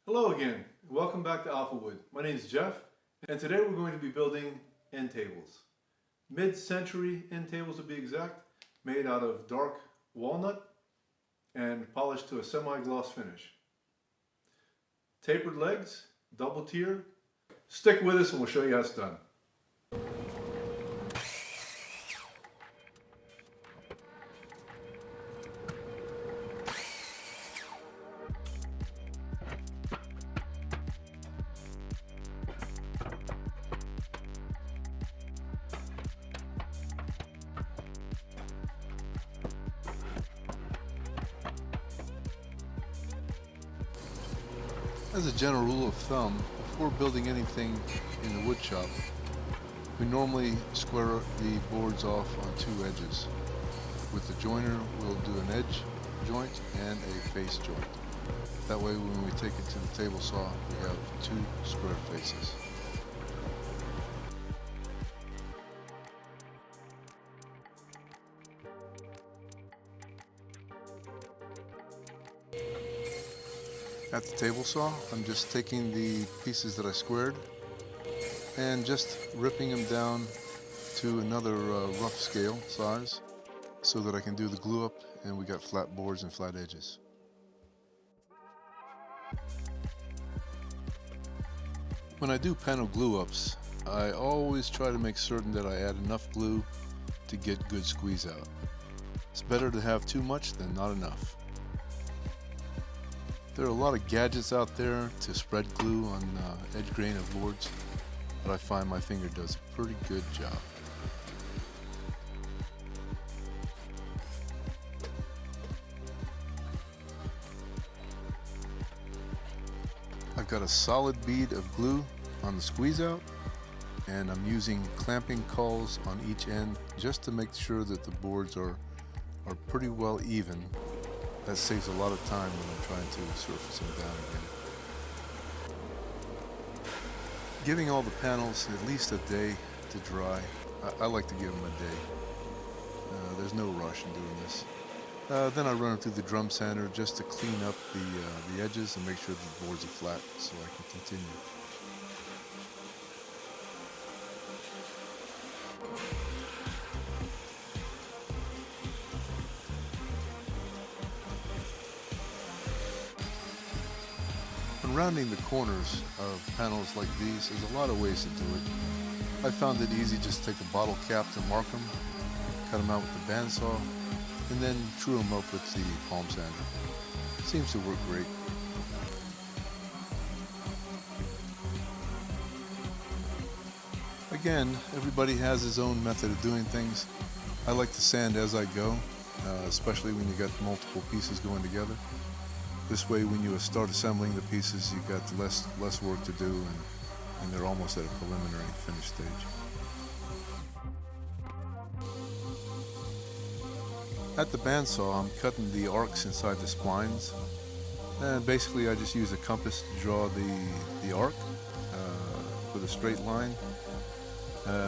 Hello again, welcome back to Alpha Wood. My name is Jeff, and today we're going to be building end tables. Mid-century end tables to be exact, made out of dark walnut and polished to a semi-gloss finish. Tapered legs, double tier. Stick with us and we'll show you how it's done. As a general rule of thumb, before building anything in the wood shop, we normally square the boards off on two edges. With the joiner, we'll do an edge joint and a face joint. That way when we take it to the table saw, we have two square faces. At the table saw, I'm just taking the pieces that I squared and just ripping them down to another rough scale size so that I can do the glue up and we got flat boards and flat edges. When I do panel glue ups, I always try to make certain that I add enough glue to get good squeeze out. It's better to have too much than not enough. There are a lot of gadgets out there to spread glue on edge grain of boards, but I find my finger does a pretty good job. I've got a solid bead of glue on the squeeze out, and I'm using clamping cauls on each end just to make sure that the boards are pretty well even. That saves a lot of time when I'm trying to surface them down again. Giving all the panels at least a day to dry. I like to give them a day. There's no rush in doing this. Then I run them through the drum sander just to clean up the edges and make sure that the boards are flat so I can continue. When rounding the corners of panels like these, there's a lot of ways to do it. I found it easy just to take a bottle cap to mark them, cut them out with the bandsaw, and then true them up with the palm sander. Seems to work great. Again, everybody has his own method of doing things. I like to sand as I go, especially when you got multiple pieces going together. This way, when you start assembling the pieces, you got less work to do, and they're almost at a preliminary finished stage. At the bandsaw, I'm cutting the arcs inside the splines, and basically I just use a compass to draw the arc with a straight line,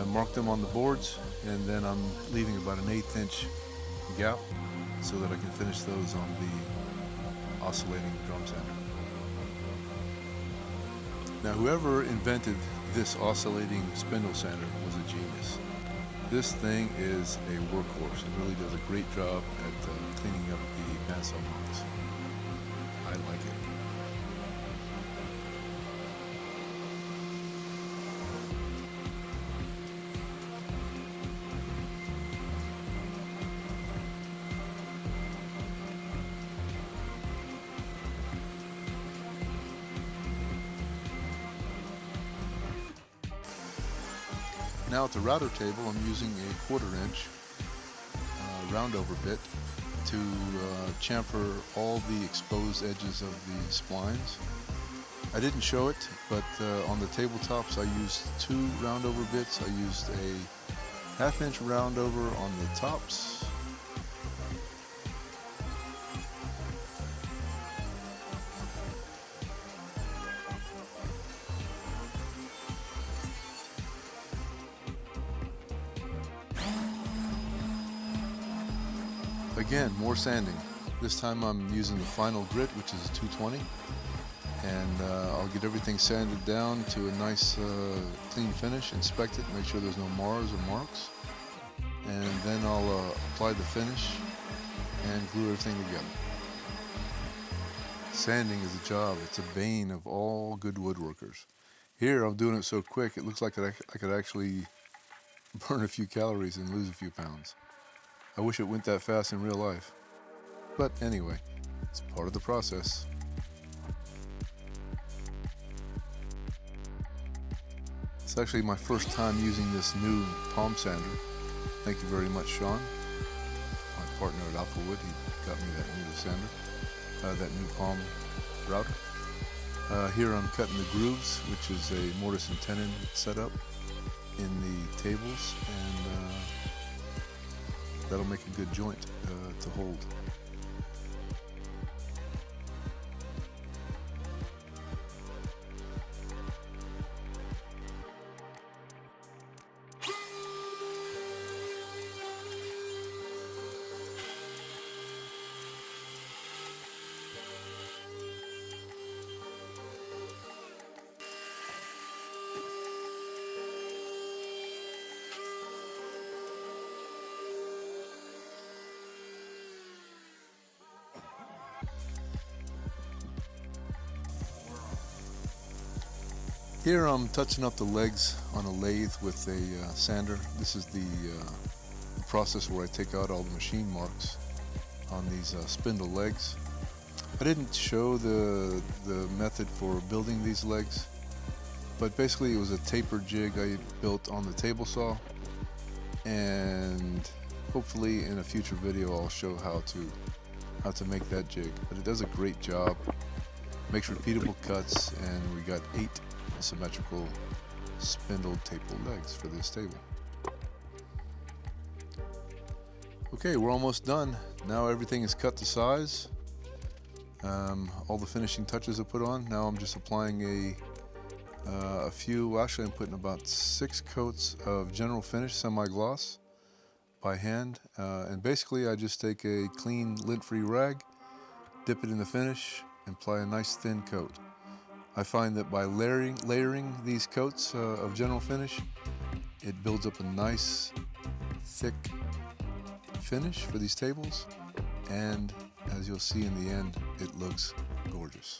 mark them on the boards, and then I'm leaving about an 1/8 inch gap so that I can finish those on the oscillating drum sander. Now, whoever invented this oscillating spindle sander was a genius. This thing is a workhorse. It really does a great job at cleaning up the bandsaw marks. I like it. Now at the router table, I'm using a 1/4 inch round over bit to chamfer all the exposed edges of the splines. I didn't show it, but on the tabletops I used 2 roundover bits. I used a 1/2 inch roundover on the tops. Again, more sanding. This time I'm using the final grit, which is 220, and I'll get everything sanded down to a nice clean finish, inspect it, make sure there's no mars or marks, and then I'll apply the finish and glue everything together. Sanding is a job. It's a bane of all good woodworkers. Here I'm doing it so quick it looks like I could actually burn a few calories and lose a few pounds. I wish it went that fast in real life. But anyway, it's part of the process. It's actually my first time using this new palm sander. Thank you very much, Shawn, my partner at Alpha Wood. He got me that new sander, that new palm router. Here I'm cutting the grooves, which is a mortise and tenon setup in the tables, and that'll make a good joint to hold. Here I'm touching up the legs on a lathe with a sander. This is the process where I take out all the machine marks on these spindle legs. I didn't show the method for building these legs, but basically it was a taper jig I built on the table saw, and hopefully in a future video I'll show how to make that jig. But it does a great job, makes repeatable cuts, and we got 8 symmetrical spindle taper legs for this table. Okay, we're almost done. Now everything is cut to size. All the finishing touches are put on. Now I'm just applying a few, actually I'm putting about 6 coats of general finish semi-gloss by hand, and basically I just take a clean lint-free rag, dip it in the finish, and apply a nice thin coat. I find that by layering these coats of general finish, it builds up a nice thick finish for these tables, and as you'll see in the end, it looks gorgeous.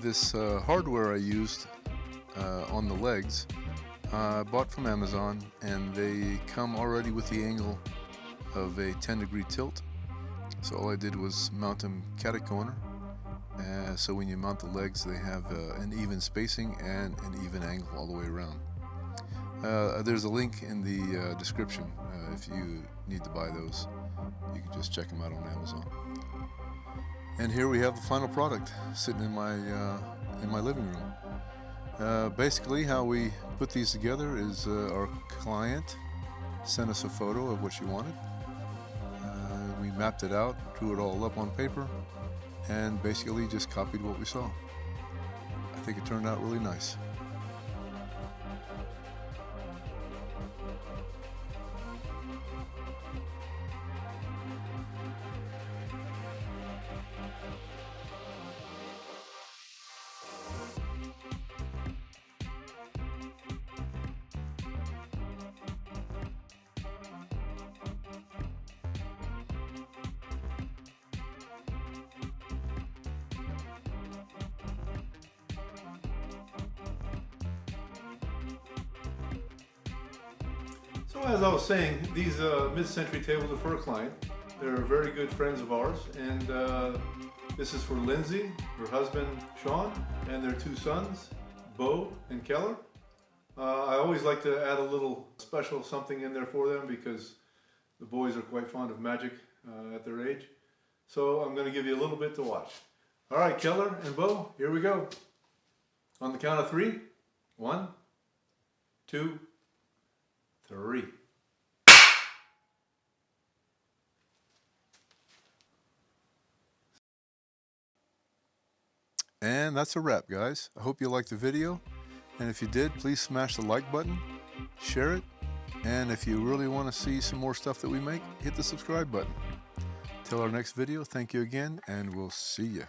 This hardware I used on the legs, I bought from Amazon, and they come already with the angle of a 10-degree tilt. So all I did was mount them cat-a-corner, so when you mount the legs they have an even spacing and an even angle all the way around. There's a link in the description if you need to buy those. You can just check them out on Amazon. And here we have the final product sitting in my living room. Basically how we put these together is our client sent us a photo of what she wanted. We mapped it out, drew it all up on paper, and basically just copied what we saw. I think it turned out really nice. So as I was saying, these mid-century tables are for a client. They're very good friends of ours, and this is for Lindsay, her husband Shawn, and their two sons, Bo and Keller. I always like to add a little special something in there for them because the boys are quite fond of magic at their age. So I'm going to give you a little bit to watch. All right, Keller and Bo, here we go. On the count of 3. 1, 2, 3. And that's a wrap, guys. I hope you liked the video. And if you did, please smash the like button, share it, and if you really want to see some more stuff that we make, hit the subscribe button. Till our next video, thank you again, and we'll see you.